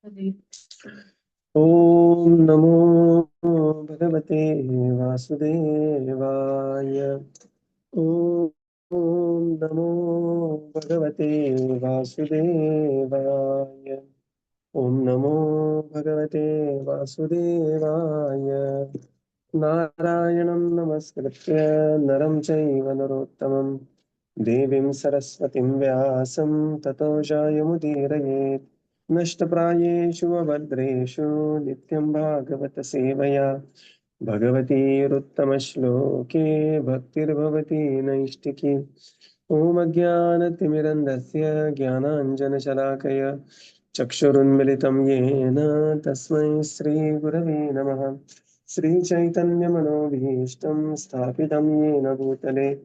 Om Namo Bhagavate Vasudevaya. Om Namo Bhagavate Vasudevaya. Om Namo Bhagavate Vasudevaya. Narayanam Namaskritya Naram Chaiva Narottamam Devim Saraswatim Vyasam Tato Jayamudirayet Nashtaprayeshu Abhadreshu Nityam Bhagavata Sevaya Bhagavatiruttamaśloke Bhaktirbhavati Naistiki Om Ajnanatimirandasya Jnananjanashalakaya Chakshurunmilitam Yena Tasmai Shri Gurave Namaha Shri Chaitanya Manobhishtam Sthapitam Yena Bhutale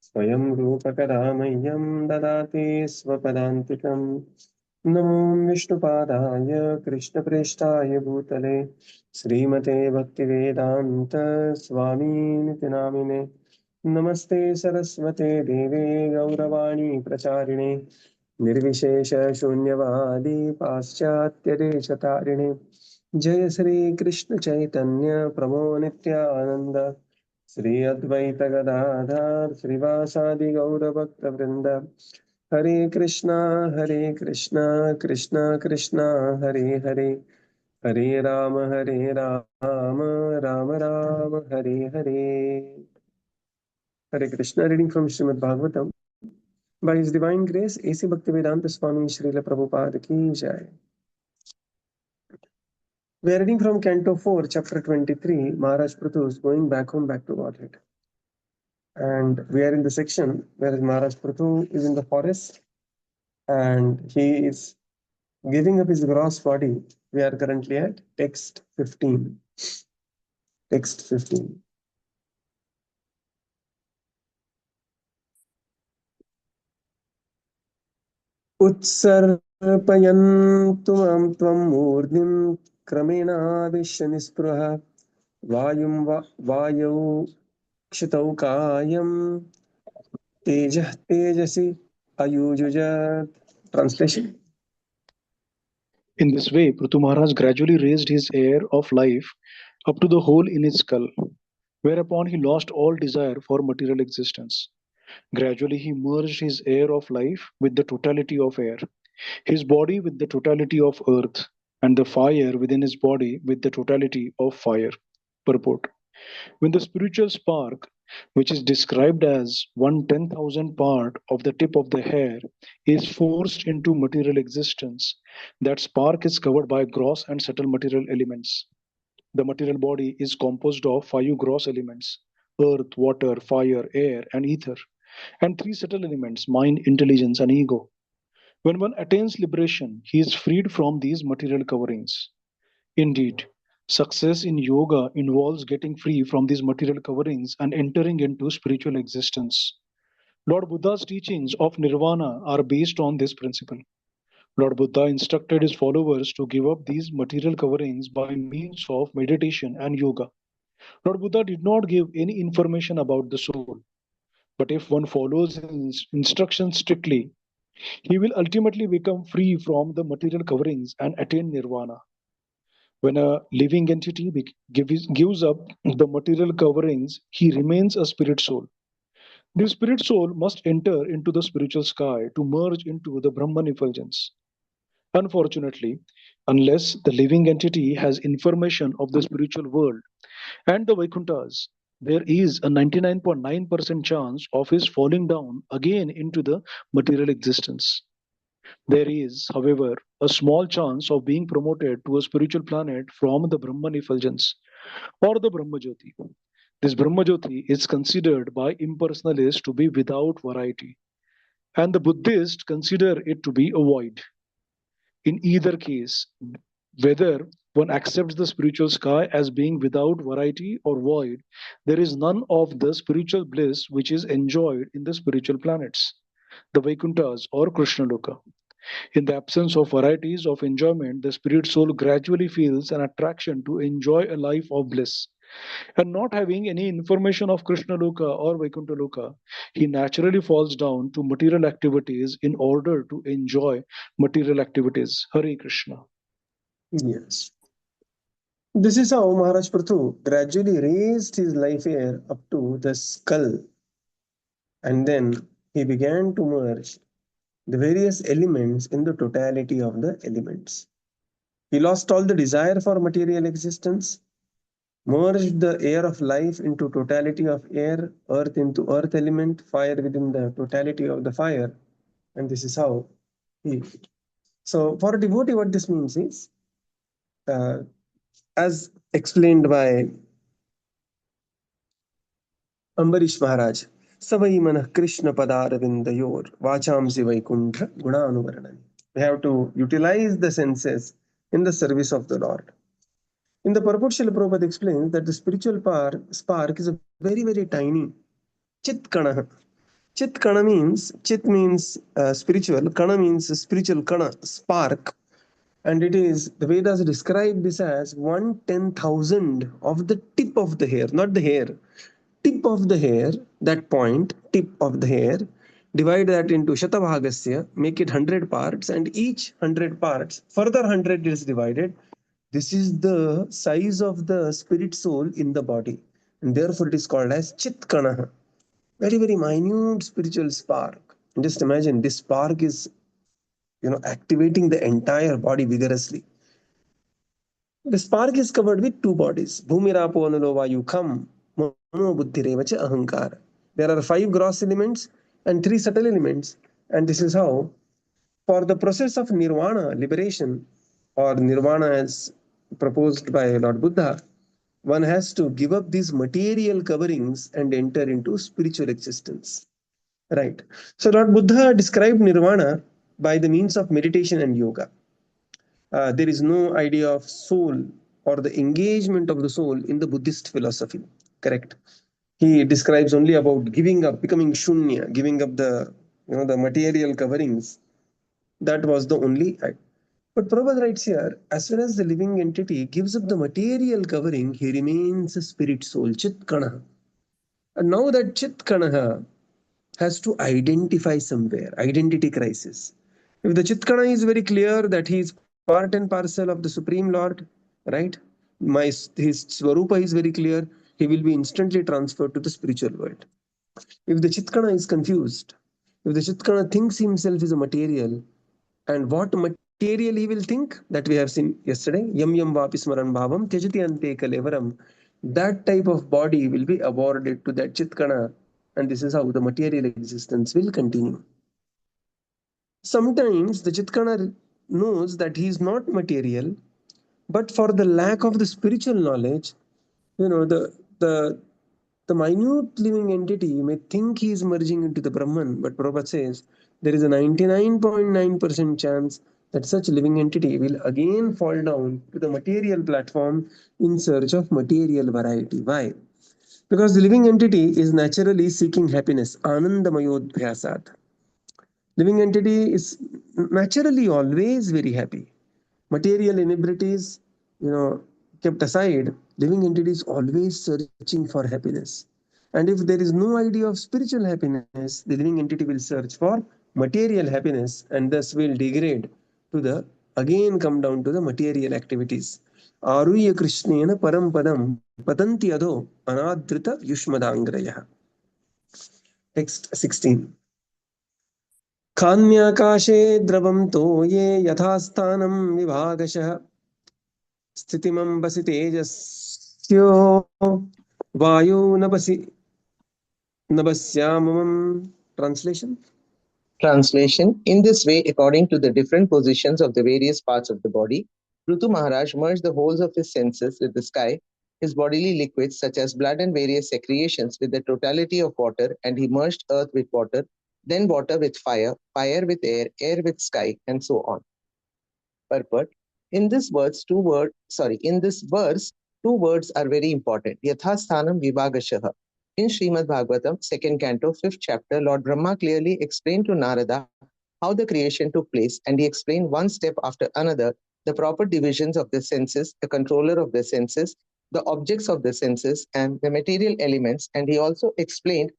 Swayam Rupa Kadamayyam Dadati Swapadantikam Namo Vishnupadaya Krishna Preshtaya Bhutale Srimate Bhaktivedanta Swami Niti Namine Namaste Saraswate Deve Gauravani Pracharine Nirvishesha Shunyavadi Paschatya Deshatarine Jaya Sri Krishna Chaitanya Prabhu Nityananda Sri Advaita Gadadhar Srivasadi Gaura Bhakta Vrinda Hare Krishna Krishna Krishna Hare Hare Hare Rama Rama Rama Hare Hare. Hare Krishna, reading from Srimad Bhagavatam. By His Divine Grace, A.C. Bhaktivedanta Swami Srila Prabhupada Ki Jai. We are reading from Canto 4, Chapter 23, Maharaj Prithu is going back home, back to Godhead. And we are in the section where Maharaj Prithu is in the forest and he is giving up his gross body. We are currently at text 15. Text 15. उत्सर्पयन्तु मां त्वं मूर्ध्निं क्रमेणाविश्य निःस्पृहः वायौ क्षितौ कायं तेजः तेजसि अयुजुजत्. Translation. In this way, Prithu Maharaj gradually raised his air of life up to the hole in his skull, whereupon he lost all desire for material existence. Gradually, he merged his air of life with the totality of air, his body with the totality of earth, and the fire within his body with the totality of fire. Purport. When the spiritual spark, which is described as 1/10,000th part of the tip of the hair, is forced into material existence, that spark is covered by gross and subtle material elements. The material body is composed of 5 gross elements: earth, water, fire, air, and ether, and 3 subtle elements: mind, intelligence, and ego. When one attains liberation, he is freed from these material coverings. Indeed, success in yoga involves getting free from these material coverings and entering into spiritual existence. Lord Buddha's teachings of nirvana are based on this principle. Lord Buddha instructed his followers to give up these material coverings by means of meditation and yoga. Lord Buddha did not give any information about the soul, but if one follows his instructions strictly, he will ultimately become free from the material coverings and attain nirvana. When a living entity gives up the material coverings, he remains a spirit soul. The spirit soul must enter into the spiritual sky to merge into the Brahman effulgence. Unfortunately, unless the living entity has information of the spiritual world and the Vaikunthas, there is a 99.9% chance of his falling down again into the material existence. There is, however, a small chance of being promoted to a spiritual planet from the Brahman effulgence or the Brahmajyoti. This Brahmajyoti is considered by impersonalists to be without variety, and the Buddhists consider it to be a void. In either case, whether one accepts the spiritual sky as being without variety or void, there is none of the spiritual bliss which is enjoyed in the spiritual planets, the Vaikunthas or Krishna Loka. In the absence of varieties of enjoyment, the spirit soul gradually feels an attraction to enjoy a life of bliss. And not having any information of Krishna Loka or Vaikuntha Loka, he naturally falls down to material activities in order to enjoy material activities. Hare Krishna. Yes. This is how Maharaj Prithu gradually raised his life air up to the skull, and then he began to merge the various elements in the totality of the elements. He lost all the desire for material existence, merged the air of life into totality of air, earth into earth element, fire within the totality of the fire, and this is how he. So, for a devotee, what this means is, uh, as explained by Ambarish Maharaj, Savai Manah Krishna Padaravindayor, Vachamsi Vaikuntha Gunanuvaranani. We have to utilize the senses in the service of the Lord. In the purport, Srila Prabhupada explains that the spiritual spark is a very, very tiny chit kana. Chit kana means, chit means spiritual, kana means spiritual kana, spark. And it is, the Vedas describe this as 1/10,000 of the tip of the hair, not the hair, tip of the hair, that point, tip of the hair, divide that into Shatavagasya, make it 100 parts, and each 100 parts, further 100 is divided. This is the size of the spirit soul in the body. And therefore it is called as Chitkanaha. Very, very minute spiritual spark. And just imagine this spark is, activating the entire body vigorously. The spark is covered with two bodies. Bhumirapo Anulovayu Kham, Mano Buddhirevacha Ahankara. There are 5 gross elements and 3 subtle elements. And this is how, for the process of nirvana, liberation, or nirvana as proposed by Lord Buddha, one has to give up these material coverings and enter into spiritual existence. Right. So Lord Buddha described nirvana by the means of meditation and yoga. There is no idea of soul or the engagement of the soul in the Buddhist philosophy. Correct. He describes only about giving up, becoming shunya, giving up the material coverings. That was the only act. But Prabhupada writes here, as soon as the living entity gives up the material covering, he remains a spirit soul, Chit Kanaha. And now that Chit Kanaha has to identify somewhere, identity crisis. If the Chitkana is very clear that he is part and parcel of the Supreme Lord, right? His Swarupa is very clear, he will be instantly transferred to the spiritual world. If the Chitkana is confused, if the Chitkana thinks himself is a material, and what material he will think, that we have seen yesterday, Yam Yam Vapismaran Bhavam, Tyajati Ante Kalevaram, that type of body will be awarded to that Chitkana, and this is how the material existence will continue. Sometimes the Chitkana knows that he is not material, but for the lack of the spiritual knowledge, the the minute living entity may think he is merging into the Brahman, but Prabhupada says there is a 99.9% chance that such living entity will again fall down to the material platform in search of material variety. Why? Because the living entity is naturally seeking happiness, anandamayodhyasat. Living entity is naturally always very happy. Material inebrities, kept aside, living entity is always searching for happiness. And if there is no idea of spiritual happiness, the living entity will search for material happiness and thus will degrade to the, again come down to the material activities. Aruya Krishnena Parampadam Patanti Ado Anadrita Yushmadangraya. Text 16. खान्याकाशे द्रवं तोये यथास्थानं विभागशः स्थितिमंबसि तेजस्यो वायु नभस्यामम. Translation. Translation. In this way, according to the different positions of the various parts of the body, Prithu Maharaj merged the wholes of his senses with the sky, his bodily liquids such as blood and various secretions with the totality of water, and he merged earth with water, then water with fire, fire with air, air with sky, and so on. Purport. In this verse, two words are very important. Yathasthanam vibhagashaha. In Srimad Bhagavatam, 2nd canto, 5th chapter, Lord Brahma clearly explained to Narada how the creation took place, and he explained one step after another the proper divisions of the senses, the controller of the senses, the objects of the senses, and the material elements, and he also explained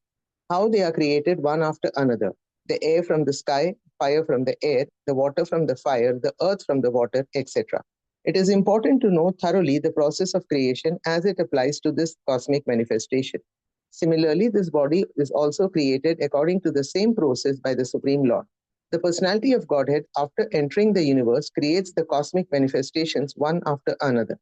how they are created one after another. The air from the sky, fire from the air, the water from the fire, the earth from the water, etc. It is important to know thoroughly the process of creation as it applies to this cosmic manifestation. Similarly, this body is also created according to the same process by the Supreme Lord. The personality of Godhead, after entering the universe, creates the cosmic manifestations one after another.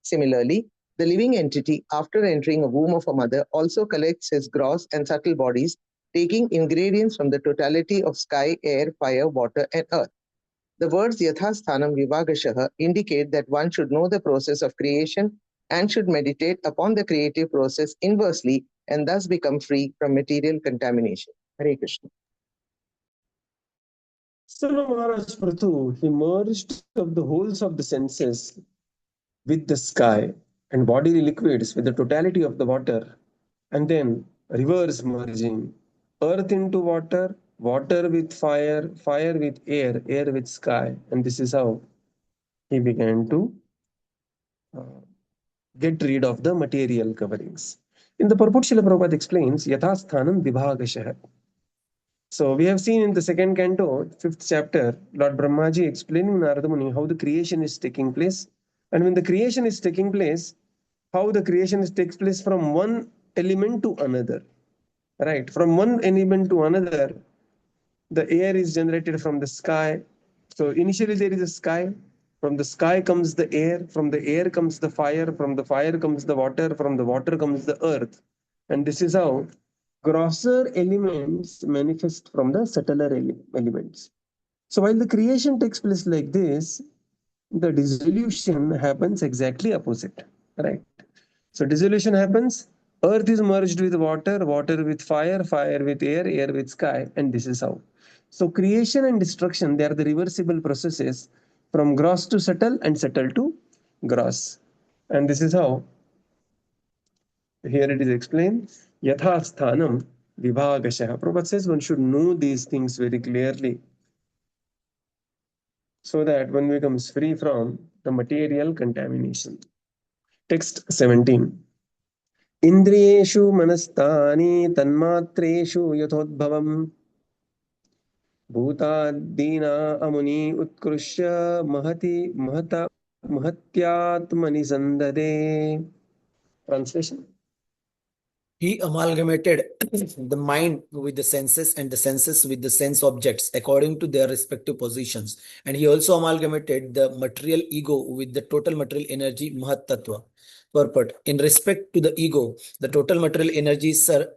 Similarly, the living entity, after entering a womb of a mother, also collects his gross and subtle bodies, taking ingredients from the totality of sky, air, fire, water, and earth. The words Yathasthanam Vivagashah indicate that one should know the process of creation and should meditate upon the creative process inversely and thus become free from material contamination. Hare Krishna. So now Maharaj Prithu, he merged of the wholes of the senses with the sky and bodily liquids with the totality of the water, and then reverse merging earth into water, water with fire, fire with air, air with sky, and this is how he began to uh, get rid of the material coverings. In the purport, Srila Prabhupada explains Yathasthanam Vibhagashah. So we have seen in the second canto, fifth chapter, Lord Brahmaji explaining Narada Muni how the creation is taking place. And when the creation is taking place, how the creation takes place from one element to another. Right? From one element to another, the air is generated from the sky. So initially there is a sky. From the sky comes the air. From the air comes the fire. From the fire comes the water. From the water comes the earth. And this is how grosser elements manifest from the subtler elements. So while the creation takes place like this, the dissolution happens exactly opposite, right? So dissolution happens, earth is merged with water, water with fire, fire with air, air with sky, and this is how. So creation and destruction, they are the reversible processes from gross to subtle and subtle to gross. And this is how here it is explained, Yatha Sthanam Vibhagashah. Prabhupada says one should know these things very clearly so that one becomes free from the material contamination. Text 17. Indriyeshu manastani tanmatreshu yathodbhavam bhutadina amuni utkrishya mahatyatmani sandade. Translation. He amalgamated the mind with the senses and the senses with the sense objects according to their respective positions. And he also amalgamated the material ego with the total material energy Mahat Tattva. Purport. In respect to the ego, the total material energies are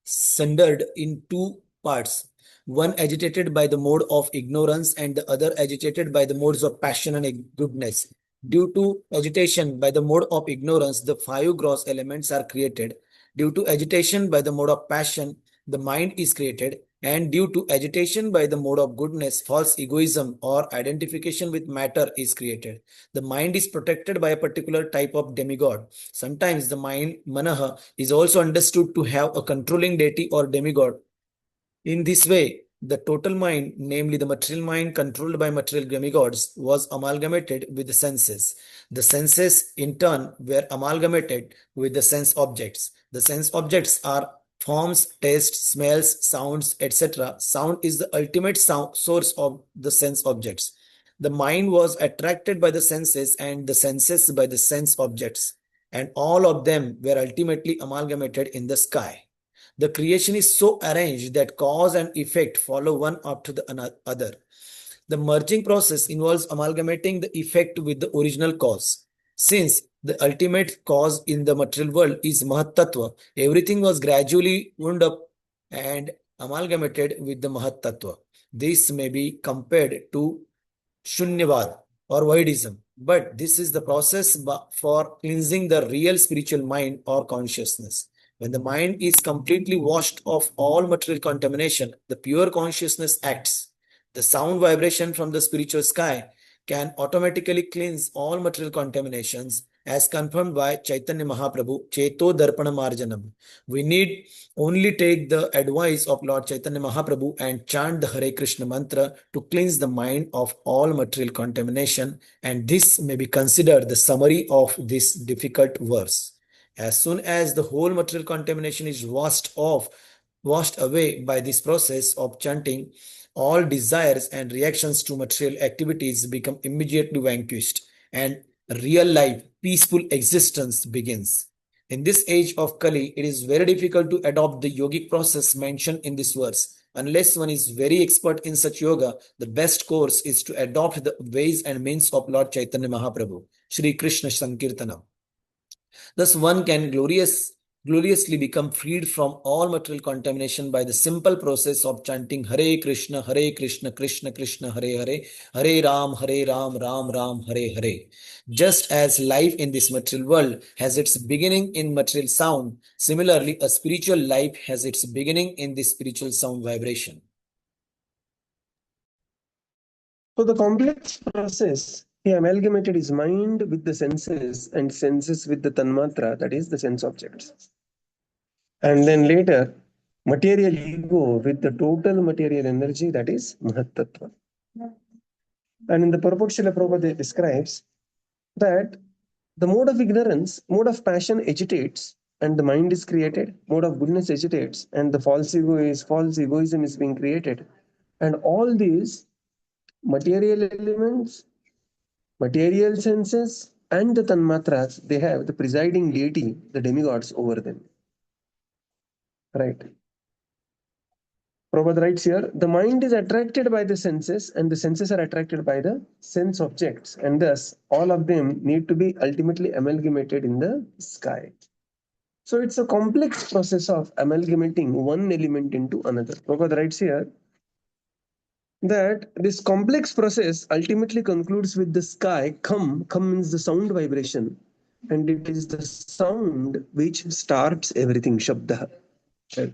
sundered in two parts. One agitated by the mode of ignorance and the other agitated by the modes of passion and goodness. Due to agitation by the mode of ignorance, the five gross elements are created. Due to agitation by the mode of passion, the mind is created, and due to agitation by the mode of goodness, false egoism or identification with matter is created. The mind is protected by a particular type of demigod. Sometimes the mind, manaha, is also understood to have a controlling deity or demigod. In this way, the total mind, namely the material mind controlled by material demigods, was amalgamated with the senses. The senses, in turn, were amalgamated with the sense objects. The sense objects are forms, taste, smells, sounds, etc. Sound is the ultimate source of the sense objects. The mind was attracted by the senses and the senses by the sense objects, and all of them were ultimately amalgamated in the sky. The creation is so arranged that cause and effect follow one after the other. The merging process involves amalgamating the effect with the original cause. Since the ultimate cause in the material world is Mahat Tattva, everything was gradually wound up and amalgamated with the Mahat Tattva. This may be compared to Shunyavad or voidism, but this is the process for cleansing the real spiritual mind or consciousness. When the mind is completely washed of all material contamination, the pure consciousness acts. The sound vibration from the spiritual sky can automatically cleanse all material contaminations, as confirmed by Chaitanya Mahaprabhu, Cheto Darpana Marjanam. We need only take the advice of Lord Chaitanya Mahaprabhu and chant the Hare Krishna mantra to cleanse the mind of all material contamination, and this may be considered the summary of this difficult verse. As soon as the whole material contamination is washed away by this process of chanting, all desires and reactions to material activities become immediately vanquished, and real life, peaceful existence begins. In this age of Kali, it is very difficult to adopt the yogic process mentioned in this verse. Unless one is very expert in such yoga, the best course is to adopt the ways and means of Lord Chaitanya Mahaprabhu, Shri Krishna Sankirtanam. Thus, one can gloriously become freed from all material contamination by the simple process of chanting Hare Krishna, Krishna Krishna, Hare Hare, Hare Ram, Ram Ram, Hare Hare. Just as life in this material world has its beginning in material sound, similarly, a spiritual life has its beginning in the spiritual sound vibration. So the complex process, he amalgamated his mind with the senses and senses with the tanmatra, that is the sense objects. And then later, material ego with the total material energy, that is Mahatattva. And in the purport, Srila Prabhupada describes that the mode of ignorance, mode of passion agitates, and the mind is created. Mode of goodness agitates, and the false egoism is being created. And all these material elements, material senses, and the tanmatras, they have the presiding deity, the demigods over them. Right. Prabhupada writes here, the mind is attracted by the senses and the senses are attracted by the sense objects, and thus all of them need to be ultimately amalgamated in the sky. So it's a complex process of amalgamating one element into another. Prabhupada writes here that this complex process ultimately concludes with the sky. Come means the sound vibration, and it is the sound which starts everything, Shabda. Right?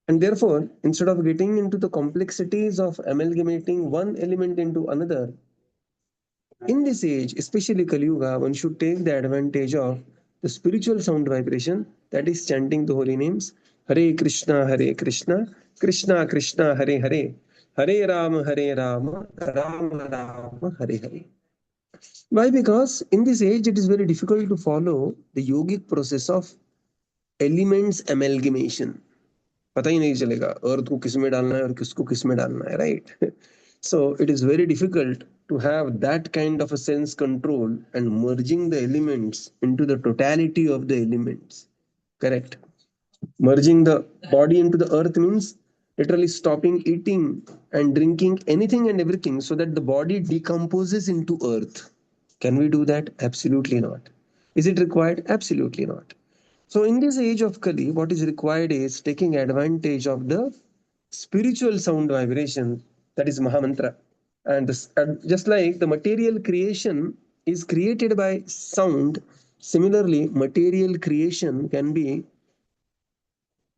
And therefore, instead of getting into the complexities of amalgamating one element into another, in this age, especially Kali Yuga, one should take the advantage of the spiritual sound vibration, that is chanting the holy names, Hare Krishna, Krishna Krishna, Hare Hare, Hare Rama, Rama Rama, Hare Hare. Why? Because in this age, it is very difficult to follow the yogic process of elements amalgamation. पता ही नहीं चलेगा अर्थ को किस में डालना है और किसको किस में डालना है, right? So it is very difficult to have that kind of a sense control and merging the elements into the totality of the elements. Correct. Merging the body into the earth means literally stopping eating and drinking anything and everything so that the body decomposes into earth. Can we do that? Absolutely not. Is it required? Absolutely not. So in this age of Kali, what is required is taking advantage of the spiritual sound vibration, that is Mahamantra. And just like the material creation is created by sound, similarly, material creation can be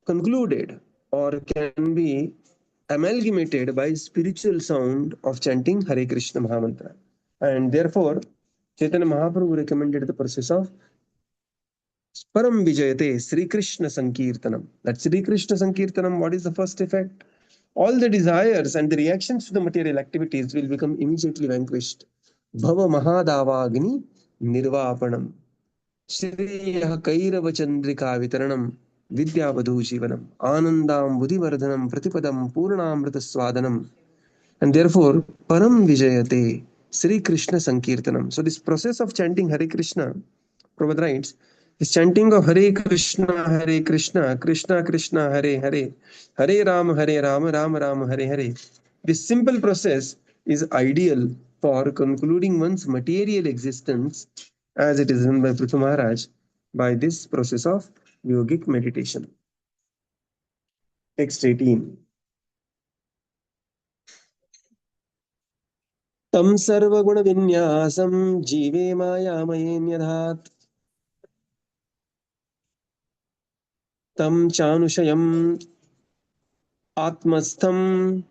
concluded or can be amalgamated by spiritual sound of chanting Hare Krishna Mahamantra. And therefore, Chaitanya Mahaprabhu recommended the process of Param Vijayate Sri Krishna Sankirtanam. That Sri Krishna Sankirtanam, what is the first effect? All the desires and the reactions to the material activities will become immediately vanquished. Bhava Mahadavagni Nirvapanam. Shriya Kairava Chandrika Vitaranam Vidyavadhu Jivanam Anandam Buddhivardhanam Pratipadam Purnamrita Swadanam. And therefore, Param Vijayate Sri Krishna Sankirtanam. So this process of chanting Hare Krishna, Prabhupada writes, is chanting of Hare Krishna, Krishna Krishna, Hare Hare, Hare Rama, Rama Rama, Hare Hare. This simple process is ideal for concluding one's material existence, as it is done by Prithu Maharaj, by this process of yogic meditation. Text 18. Tam sarva guna vinyasam jive maya mayen yadhat tam chanushayam atmastham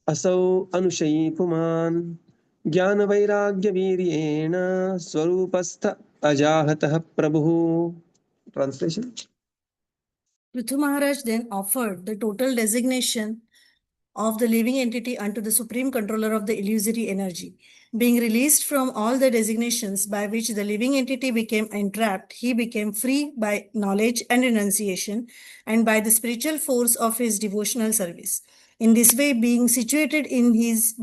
asau anushai puman jnana vairagya viryena swarupastha ajahatah prabhu. Translation. Prithu Maharaj then offered the total designation of the living entity unto the supreme controller of the illusory energy. Being released from all the designations by which the living entity became entrapped, he became free by knowledge and renunciation and by the spiritual force of his devotional service. In this way, being situated in his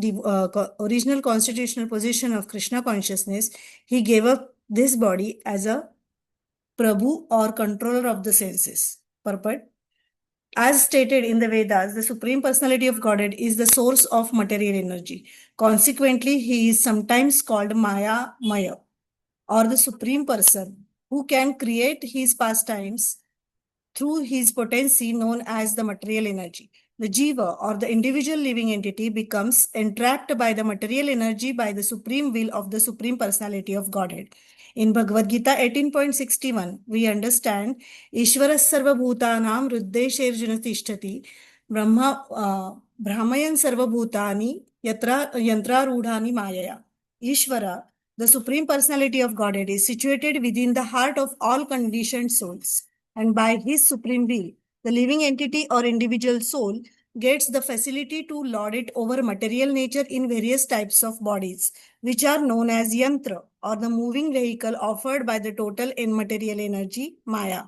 original constitutional position of Krishna consciousness, he gave up this body as a Prabhu or controller of the senses. Purport. As stated in the Vedas, the Supreme Personality of Godhead is the source of material energy. Consequently, he is sometimes called Maya, or the Supreme Person, who can create his pastimes through his potency known as the material energy. The jiva, or the individual living entity, becomes entrapped by the material energy by the supreme will of the Supreme Personality of Godhead. In Bhagavad Gita 18.61, we understand Ishvaras sarva bhutanam ruddesherjuna tishtati brahmayan sarva bhutani yantrarudhani mayaya. Ishvara, the Supreme Personality of Godhead, is situated within the heart of all conditioned souls. And by his supreme will, the living entity or individual soul gets the facility to lord it over material nature in various types of bodies, which are known as yantra, or the moving vehicle offered by the total immaterial energy, Maya.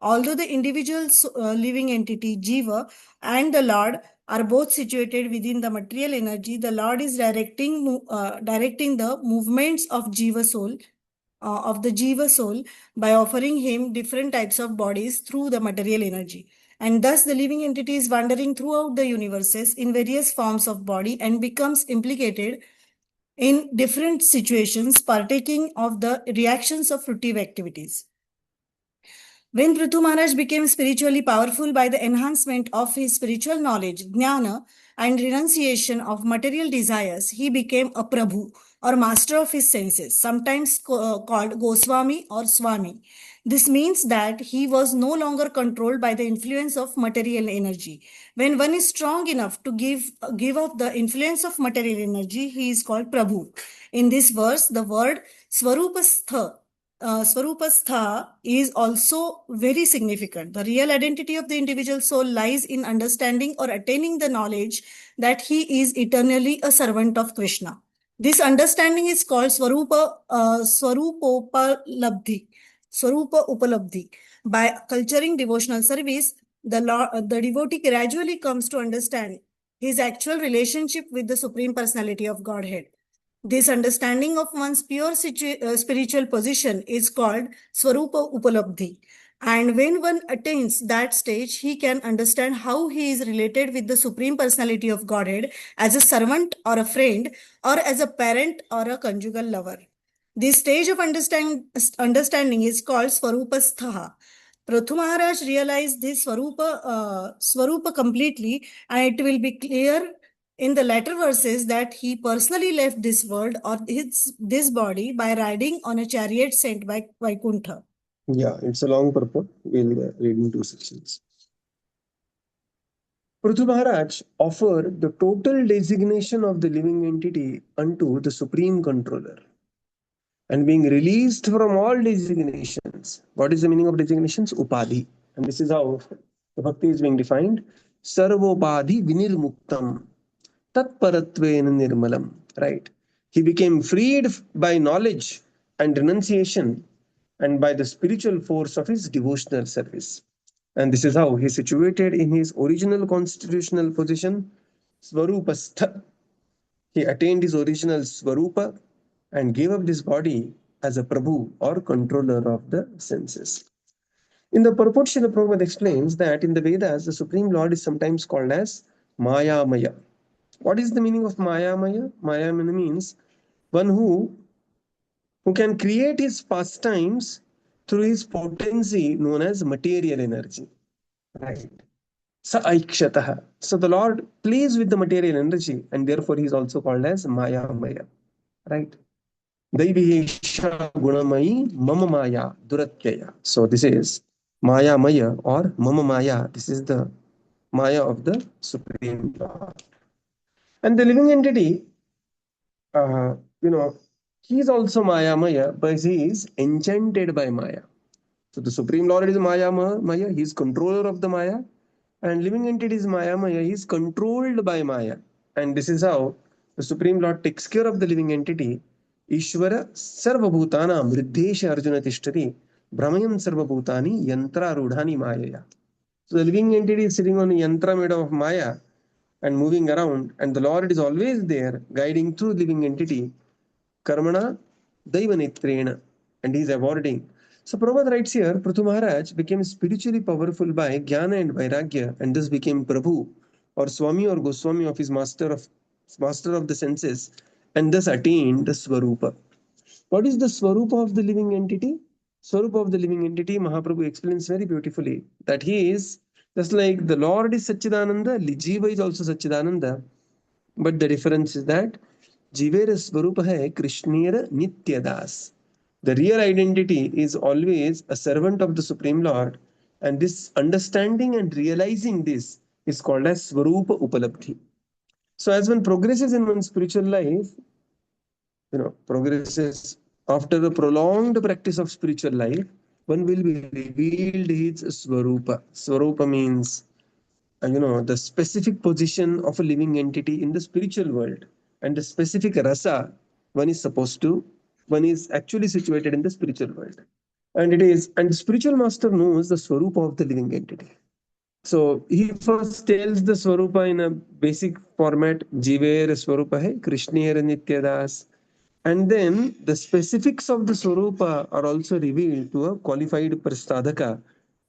Although the individual living entity, Jiva, and the Lord are both situated within the material energy, the Lord is directing the movements of Jiva soul, by offering him different types of bodies through the material energy. And thus the living entity is wandering throughout the universes in various forms of body and becomes implicated in different situations, partaking of the reactions of fruitive activities. When Prithu Maharaj became spiritually powerful by the enhancement of his spiritual knowledge, jnana, and renunciation of material desires, he became a Prabhu, or master of his senses, sometimes called Goswami or Swami. This means that he was no longer controlled by the influence of material energy. When one is strong enough to give up the influence of material energy, he is called Prabhu. In this verse, the word Swarupastha is also very significant. The real identity of the individual soul lies in understanding or attaining the knowledge that he is eternally a servant of Krishna. This understanding is called Swarupa Upalabdhi. By culturing devotional service, the devotee gradually comes to understand his actual relationship with the Supreme Personality of Godhead. This understanding of one's pure spiritual position is called Swarupa Upalabdhi. And when one attains that stage, he can understand how he is related with the Supreme Personality of Godhead as a servant or a friend, or as a parent or a conjugal lover. This stage of understanding is called Swarupastha. Prithu Maharaj realized this Swarupa completely, and it will be clear in the latter verses that he personally left this world or this body by riding on a chariot sent by Vaikuntha. Yeah, it's a long purport. We'll read in two sections. Prithu Maharaj offered the total designation of the living entity unto the Supreme Controller, and being released from all designations. What is the meaning of designations? Upadhi. And this is how the bhakti is being defined. Sarvopadhi vinirmuktam tatparatvena nirmalam. Right. He became freed by knowledge and renunciation and by the spiritual force of his devotional service. And this is how he is situated in his original constitutional position, Swarupastha. He attained his original Swarupa and gave up this body as a Prabhu or controller of the senses. In the purport, Srila Prabhupada explains that in the Vedas, the Supreme Lord is sometimes called as Maya Maya. What is the meaning of Maya Maya? Maya Maya means one who can create his pastimes through his potency known as material energy. Right. Sa aikshataha. So the Lord plays with the material energy, and therefore he is also called as Maya Maya. Right. Daivihesha gunamayi mama maya duratyaya. So this is Maya Maya or Mama Maya. This is the Maya of the Supreme Lord. And the living entity, he is also Maya Maya, but he is enchanted by Maya. So the Supreme Lord is Maya Maya. He is controller of the Maya. And living entity is Maya Maya. He is controlled by Maya. And this is how the Supreme Lord takes care of the living entity. Ishvara sarvabhutanam riddhesha arjuna tishtati brahmayam sarvabhutani yantra rudhani mayaya. So the living entity is sitting on a yantra made of Maya, and moving around, and the Lord is always there, guiding through living entity, Karmana Daivanitrena, and he is awarding. So Prabhupada writes here, Prithu Maharaj became spiritually powerful by Jnana and Vairagya, and thus became Prabhu, or Swami or Goswami of his master of the senses, and thus attained the Swarupa. What is the Swarupa of the living entity? Swarupa of the living entity, Mahaprabhu explains very beautifully that he is just like the Lord is Satchidananda, Jiva is also Satchidananda, but the difference is that Jivera Swarupa hai Krishnera Nityadas. The real identity is always a servant of the Supreme Lord, and this understanding and realizing this is called as Swarupa Upalabdhi. So as one progresses in one's spiritual life, progresses after a prolonged practice of spiritual life, one will be revealed his Swarupa. Swarupa means the specific position of a living entity in the spiritual world, and the specific rasa one is actually situated in the spiritual world, and the spiritual master knows the Swarupa of the living entity. So he first tells the Swarupa in a basic format, Jiver Swarupa hai Krishnir Nityadas, and then the specifics of the Swarupa are also revealed to a qualified Prastadhaka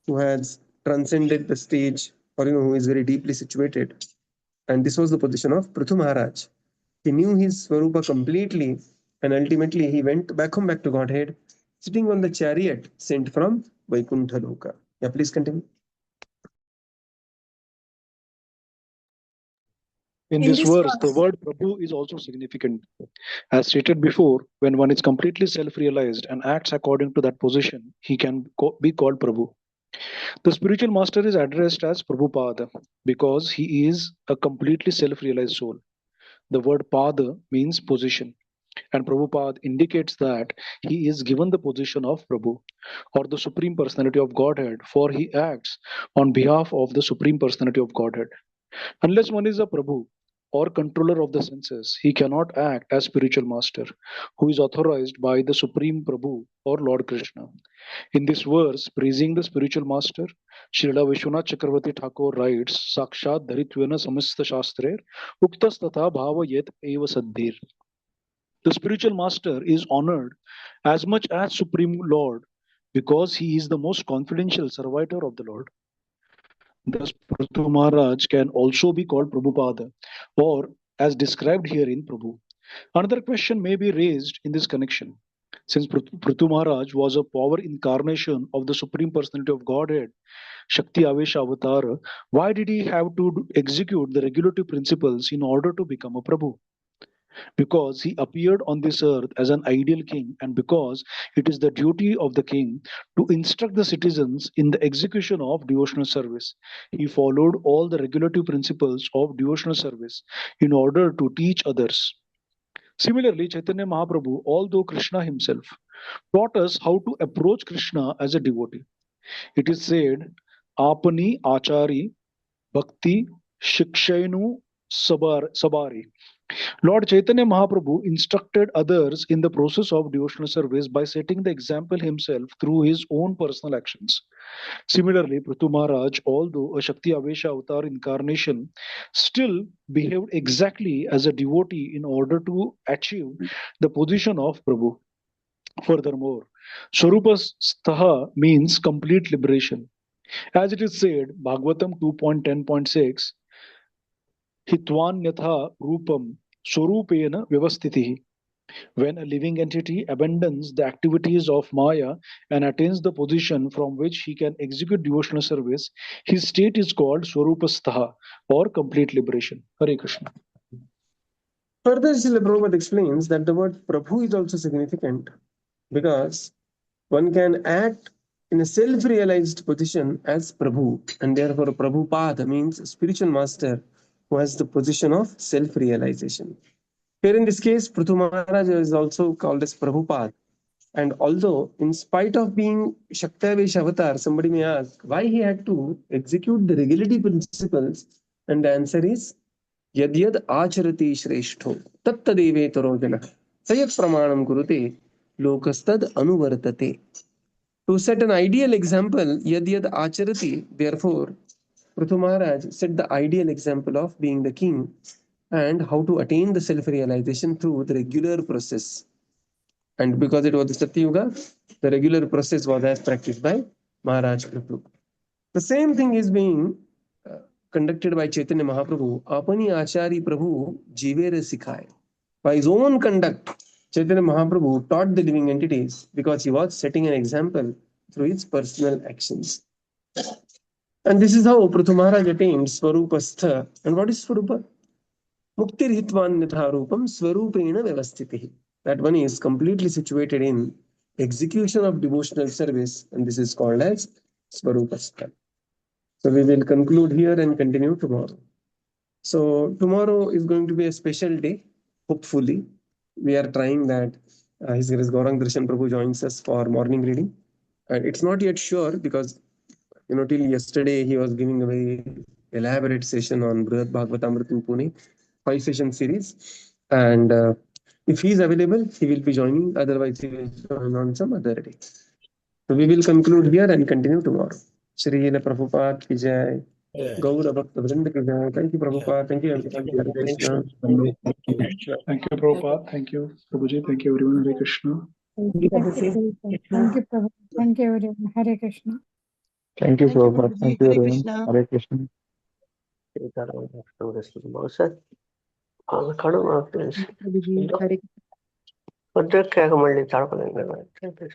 who has transcended the stage, or who is very deeply situated. And this was the position of Prithu Maharaj. He knew his Swarupa completely, and ultimately he went back to Godhead, sitting on the chariot sent from Vaikuntha Loka. Yeah, please continue. In this verse, the word Prabhu is also significant. As stated before, when one is completely self-realized and acts according to that position, he can be called Prabhu. The spiritual master is addressed as Prabhupada because he is a completely self-realized soul. The word Pada means position, and Prabhupada indicates that he is given the position of Prabhu, or the Supreme Personality of Godhead, for he acts on behalf of the Supreme Personality of Godhead. Unless one is a Prabhu or controller of the senses, he cannot act as spiritual master, who is authorized by the Supreme Prabhu or Lord Krishna. In this verse, praising the spiritual master, Srila Vishwanath Chakravarti Thakur writes, Sakshat Dharitvena Samista Shastrer, Uktas Tatha Bhava Yet Eva Saddhir. The spiritual master is honored as much as Supreme Lord because he is the most confidential servitor of the Lord. Thus, Prithu Maharaj can also be called Prabhupada, or as described here in Prabhu. Another question may be raised in this connection. Since Prithu Maharaj was a power incarnation of the Supreme Personality of Godhead, Shakti Avesha Avatara, why did he have to execute the regulative principles in order to become a Prabhu? Because he appeared on this earth as an ideal king, and because it is the duty of the king to instruct the citizens in the execution of devotional service. He followed all the regulative principles of devotional service in order to teach others. Similarly, Chaitanya Mahaprabhu, although Krishna himself, taught us how to approach Krishna as a devotee. It is said, Apani Achari Bhakti Shikshainu Sabari. Lord Chaitanya Mahaprabhu instructed others in the process of devotional service by setting the example himself through his own personal actions. Similarly, Prithu Maharaj, although a Shakti Avesha avatar incarnation, still behaved exactly as a devotee in order to achieve the position of Prabhu. Furthermore, Swarupa Sthaha means complete liberation. As it is said, Bhagavatam 2.10.6, Hitvan Yatha Rupam Swarupena Vyavastitihi. When a living entity abandons the activities of Maya and attains the position from which he can execute devotional service, his state is called Swarupastha, or complete liberation. Hare Krishna. Further, Srila Prabhupada explains that the word Prabhu is also significant because one can act in a self-realized position as Prabhu, and therefore Prabhupada means spiritual master who has the position of self-realization. Here in this case, Prithu Maharaja is also called as Prabhupada. And although, in spite of being Shaktavesh avatar, somebody may ask why he had to execute the regulative principles, and the answer is Yad yad acharati shreshto tattadeve tarojana sayat pramanam kurute lokastad anuvartate. To set an ideal example, yad yad acharati, therefore, Prithu Maharaj set the ideal example of being the king and how to attain the self-realization through the regular process. And because it was the Satya Yuga, the regular process was as practiced by Maharaj Prithu. The same thing is being conducted by Chaitanya Mahaprabhu. Apani Achari Prabhu Jivere Sikhai. By his own conduct, Chaitanya Mahaprabhu taught the living entities because he was setting an example through his personal actions. And this is how Prithu Maharaj attained Swarupastha. And what is Swarupa? Muktir hitvan nitharupam swarupena vyavastitihi. That one is completely situated in execution of devotional service, and this is called as Swarupastha. So we will conclude here and continue tomorrow. So tomorrow is going to be a special day. Hopefully, we are trying that His Grace Gaurang Darshan Prabhu joins us for morning reading. And it's not yet sure because till yesterday he was giving a very elaborate session on Brihad Bhagavatam in Pune, 5-session series. And if he is available, he will be joining. Otherwise, he will join on some other day. So we will conclude here and continue tomorrow. Shri Prabhupada ki jai. Gaura Bhakta Vrinda ki jai. Thank you, Prabhupada. Thank you, everyone. Hare Krishna. Thank you, Prabhupada. Thank you, Prabhuji. Thank you, everyone. Hare Krishna. Thank you, Prabhu. Thank you, everyone. Hare Krishna. Thank you, Thank you, Prabhupada. Prabhuji. Thank you, Hare everyone. Krishna. Hare Krishna. Prabhuji. Hare Hare